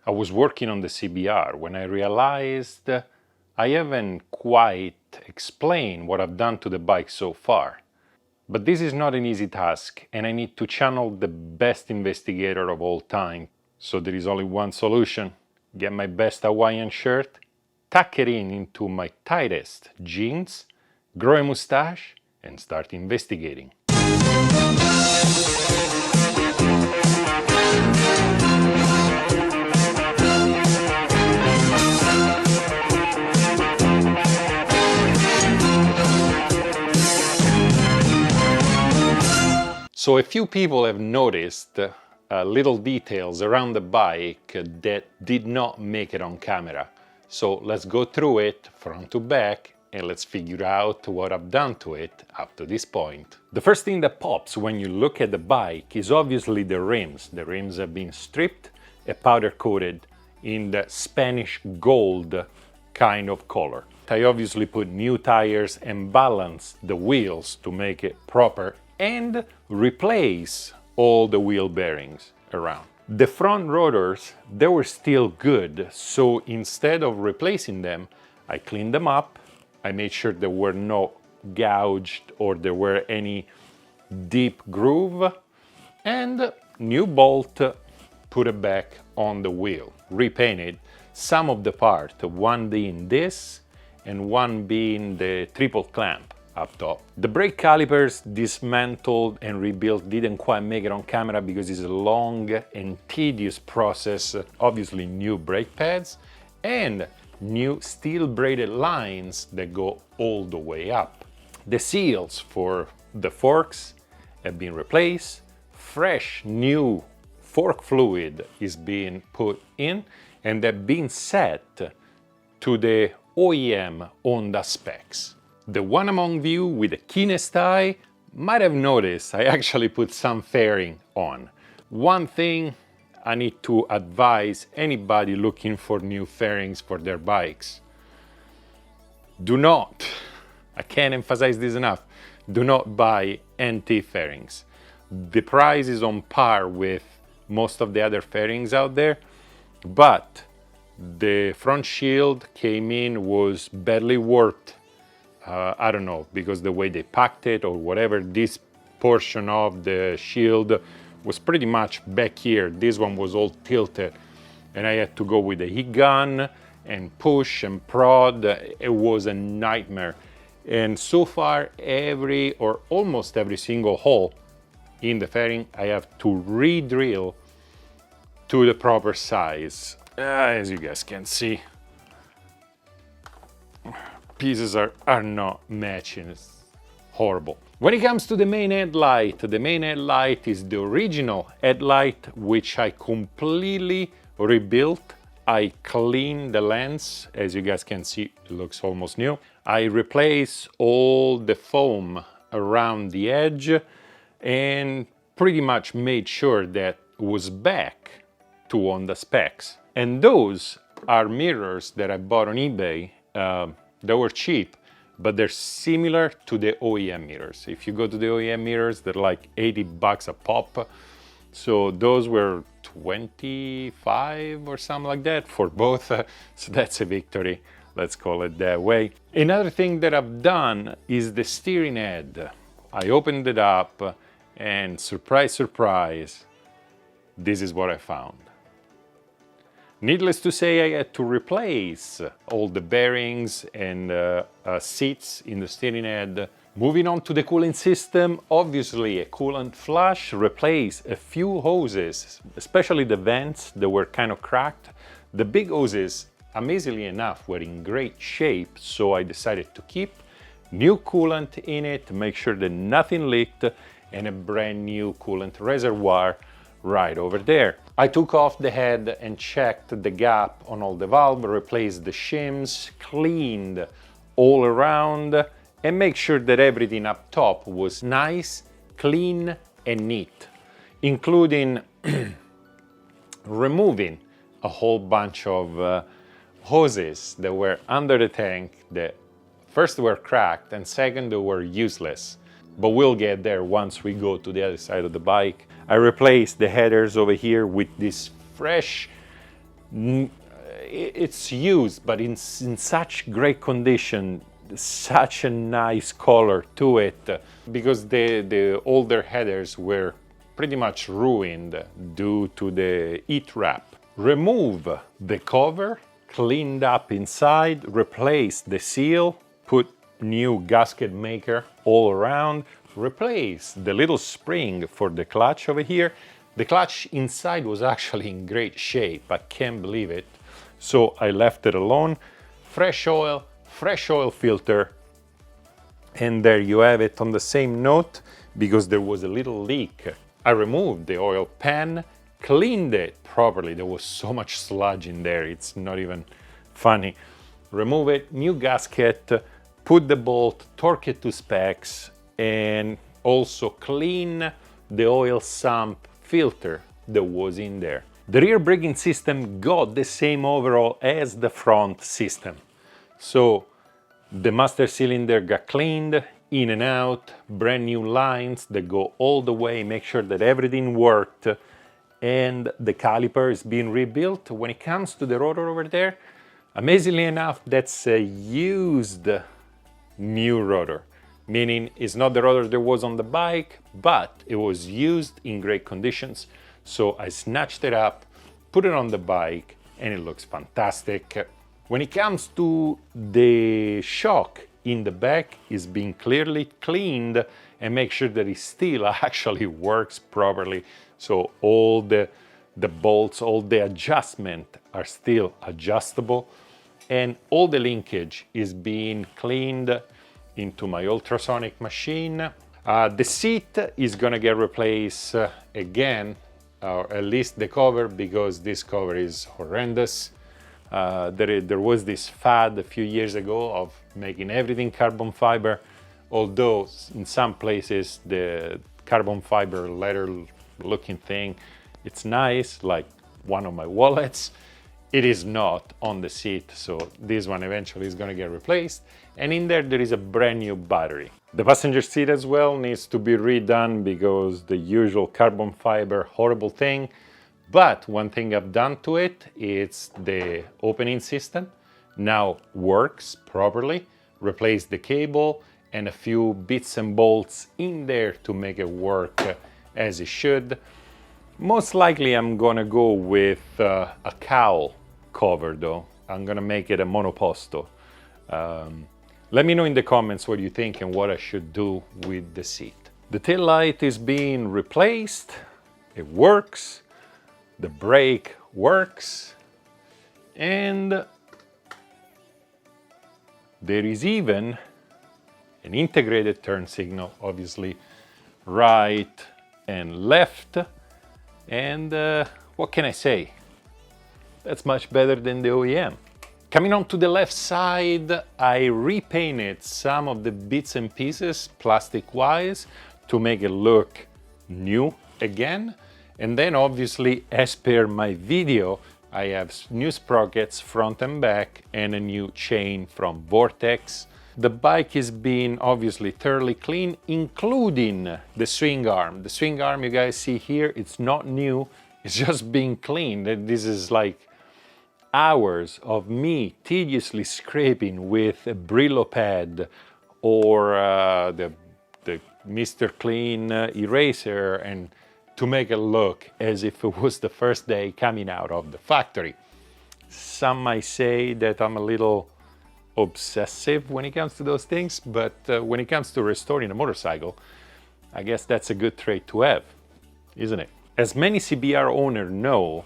I was working on the CBR when I realized I haven't quite explained what I've done to the bike so far. But this is not an easy task, and I need to channel the best investigator of all time. So there is only one solution: get my best Hawaiian shirt, tuck it into my tightest jeans, grow a mustache, and start investigating. So a few people have noticed little details around the bike that did not make it on camera. So let's go through it front to back and let's figure out what I've done to it up to this point. The first thing that pops when you look at the bike is obviously the rims. The rims have been stripped and powder coated in the Spanish gold kind of color. I obviously put new tires and balanced the wheels to make it proper and replace all the wheel bearings around. The front rotors, they were still good, so instead of replacing them, I cleaned them up. I made sure there were no gouged or there were any deep groove, and new bolt, put it back on the wheel, repainted some of the part, one being this and one being the triple clamp up top. The brake calipers dismantled and rebuilt didn't quite make it on camera because it's a long and tedious process. Obviously new brake pads and new steel braided lines that go all the way up. The seals for the forks have been replaced. Fresh new fork fluid is being put in and they're being set to the OEM Honda specs. The one among you with the keenest eye might have noticed I actually put some fairing on. One thing I need to advise anybody looking for new fairings for their bikes: do not, I can't emphasize this enough, do not buy NT fairings. The price is on par with most of the other fairings out there, but the front shield came in was barely worth, I don't know, because the way they packed it or whatever, this portion of the shield was pretty much back here. This one was all tilted and I had to go with a heat gun and push and prod. It was a nightmare. And so far, every or almost every single hole in the fairing, I have to re-drill to the proper size. As you guys can see, pieces are not matching. It's horrible. When it comes to the main headlight is the original headlight, which I completely rebuilt. I cleaned the lens. As you guys can see, it looks almost new. I replaced all the foam around the edge and pretty much made sure that it was back to Honda specs. And those are mirrors that I bought on eBay. They were cheap, but they're similar to the OEM mirrors. If you go to the OEM mirrors, they're like 80 bucks a pop. So those were 25 or something like that for both. So that's a victory, let's call it that way. Another thing that I've done is the steering head. I opened it up and surprise, surprise, this is what I found. Needless to say, I had to replace all the bearings and seats in the steering head. Moving on to the cooling system, obviously a coolant flush, replace a few hoses, especially the vents that were kind of cracked. The big hoses, amazingly enough, were in great shape, so I decided to keep new coolant in it to make sure that nothing leaked, and a brand new coolant reservoir right over there. I took off the head and checked the gap on all the valves, replaced the shims, cleaned all around, and make sure that everything up top was nice, clean, and neat, including removing a whole bunch of hoses that were under the tank that first were cracked and second they were useless. But we'll get there once we go to the other side of the bike. I replaced the headers over here with this fresh It's used, but in such great condition, such a nice color to it, because the older headers were pretty much ruined due to the heat wrap. Remove the cover, cleaned up inside, replace the seal, put new gasket maker all around, replace the little spring for the clutch over here. The clutch inside was actually in great shape, I can't believe it. So I left it alone. Fresh oil filter, and there you have it. On the same note, because there was a little leak, I removed the oil pan, cleaned it properly. There was so much sludge in there, it's not even funny. Remove it, new gasket, put the bolt, torque it to specs, and also clean the oil sump filter that was in there. The rear braking system got the same overall as the front system. So the master cylinder got cleaned, in and out, brand new lines that go all the way, make sure that everything worked, and the caliper is being rebuilt. When it comes to the rotor over there, amazingly enough, that's a used new rotor, meaning it's not the rotor that was on the bike, but it was used in great conditions. So I snatched it up, put it on the bike, and it looks fantastic. When it comes to the shock in the back, is being clearly cleaned and make sure that it still actually works properly. So all the bolts, all the adjustment are still adjustable, and all the linkage is being cleaned into my ultrasonic machine. The seat is gonna get replaced again, or at least the cover, because this cover is horrendous. There was this fad a few years ago of making everything carbon fiber, although in some places the carbon fiber leather looking thing, it's nice, like one of my wallets. It is not on the seat, so this one eventually is gonna get replaced. And in there is a brand new battery. The passenger seat as well needs to be redone, because the usual carbon fiber horrible thing. But one thing I've done to it, it's the opening system now works properly. Replaced the cable and a few bits and bolts in there to make it work as it should. Most likely I'm gonna go with a cowl cover though. I'm gonna make it a monoposto. Let me know in the comments what you think and what I should do with the seat. The tail light is being replaced. It works. The brake works. And there is even an integrated turn signal, obviously right and left. And what can I say? That's much better than the OEM. Coming on to the left side, I repainted some of the bits and pieces plastic-wise to make it look new again. And then obviously, as per my video, I have new sprockets front and back and a new chain from Vortex. The bike is being obviously thoroughly clean, including the swing arm. The swing arm you guys see here, it's not new, it's just being cleaned. This is like hours of me tediously scraping with a Brillo pad or the Mr. Clean eraser, and to make it look as if it was the first day coming out of the factory. Some might say that I'm a little obsessive when it comes to those things, but when it comes to restoring a motorcycle, I guess that's a good trait to have, isn't it? As many CBR owners know,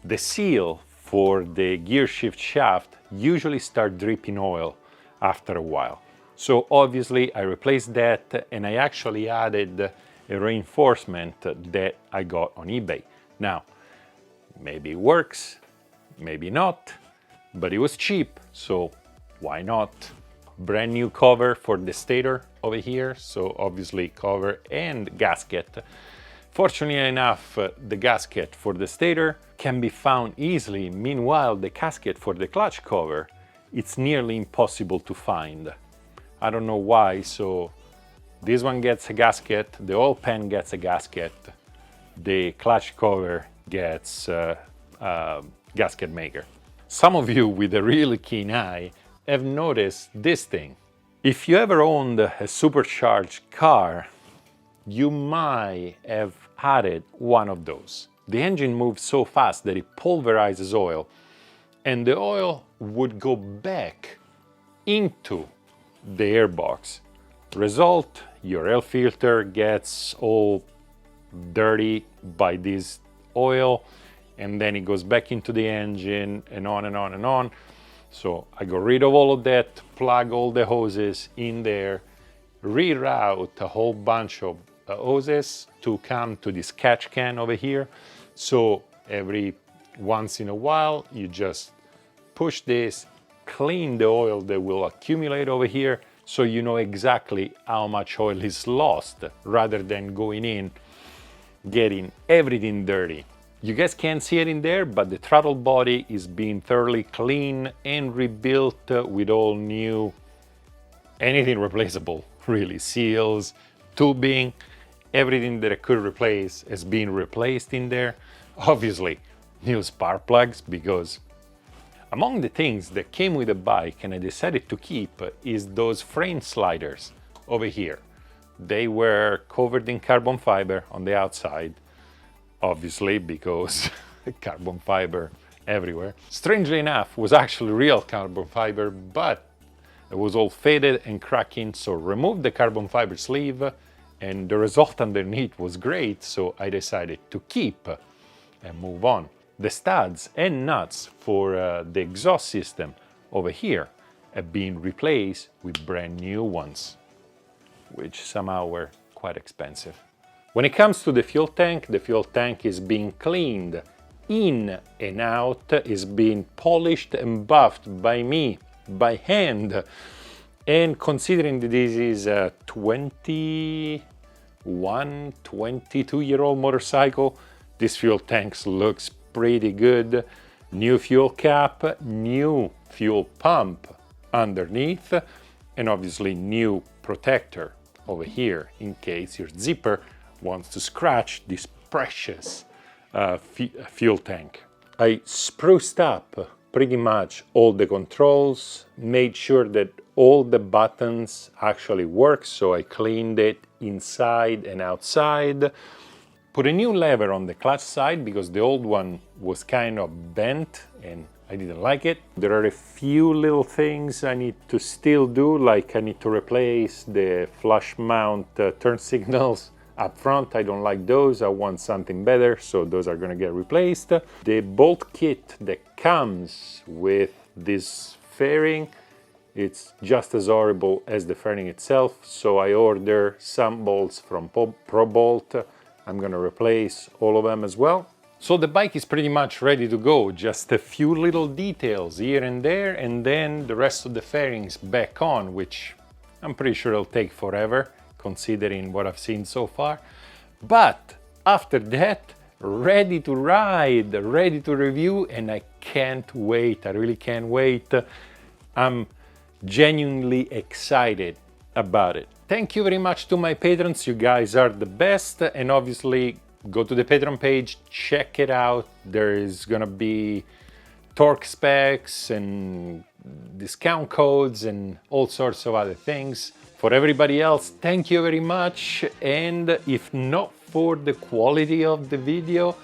the seal for the gear shift shaft usually start dripping oil after a while. So obviously I replaced that, and I actually added a reinforcement that I got on eBay. Now, maybe it works, maybe not, but it was cheap, so why not? Brand new cover for the stator over here, so obviously cover and gasket. Fortunately enough, the gasket for the stator can be found easily. Meanwhile, the gasket for the clutch cover, it's nearly impossible to find. I don't know why, so this one gets a gasket, the oil pan gets a gasket, the clutch cover gets gasket maker. Some of you with a really keen eye have noticed this thing. If you ever owned a supercharged car, you might have added one of those. The engine moves so fast that it pulverizes oil, and the oil would go back into the airbox. Result, your air filter gets all dirty by this oil, and then it goes back into the engine, and on and on and on. So I got rid of all of that, plug all the hoses in there, reroute a whole bunch of hoses to come to this catch can over here. So every once in a while, you just push this, clean the oil that will accumulate over here, so you know exactly how much oil is lost, rather than going in, getting everything dirty. You guys can't see it in there, but the throttle body is being thoroughly cleaned and rebuilt with all new, anything replaceable, really, seals, tubing, everything that I could replace has been replaced in there. Obviously, new spark plugs, because among the things that came with the bike and I decided to keep is those frame sliders over here. They were covered in carbon fiber on the outside, obviously, because carbon fiber everywhere. Strangely enough, was actually real carbon fiber, but it was all faded and cracking, so removed the carbon fiber sleeve, and the result underneath was great, so I decided to keep and move on. The studs and nuts for the exhaust system over here have been replaced with brand new ones, which somehow were quite expensive. When it comes to the fuel tank is being cleaned in and out, is being polished and buffed by me, by hand. And considering that this is a 22-year-old motorcycle, this fuel tank looks pretty good. New fuel cap, new fuel pump underneath, and obviously new protector over here in case your zipper wants to scratch this precious fuel tank. I spruced up pretty much all the controls, made sure that all the buttons actually work, so I cleaned it inside and outside. Put a new lever on the clutch side because the old one was kind of bent and I didn't like it. There are a few little things I need to still do, like I need to replace the flush mount turn signals up front. I don't like those, I want something better, so those are gonna get replaced. The bolt kit that comes with this fairing, it's just as horrible as the fairing itself, so I order some bolts from Pro Bolt. I'm gonna replace all of them as well. So the bike is pretty much ready to go, just a few little details here and there, and then the rest of the fairings back on, which I'm pretty sure it'll take forever, considering what I've seen so far. But after that, ready to ride, ready to review, and I can't wait. I really can't wait. I'm genuinely excited about it. Thank you very much to my patrons. You guys are the best, and obviously go to the Patreon page, check it out. There is gonna be torque specs and discount codes and all sorts of other things. For everybody else, thank you very much, and if not for the quality of the video,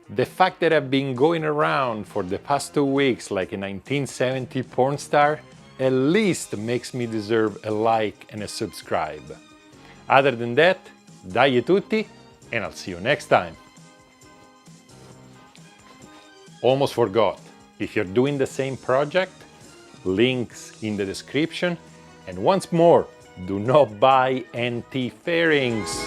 the fact that I've been going around for the past 2 weeks like a 1970 porn star at least makes me deserve a like and a subscribe. Other than that, dai tutti, and I'll see you next time. Almost forgot, if you're doing the same project, links in the description. And once more, do not buy anti-fairings.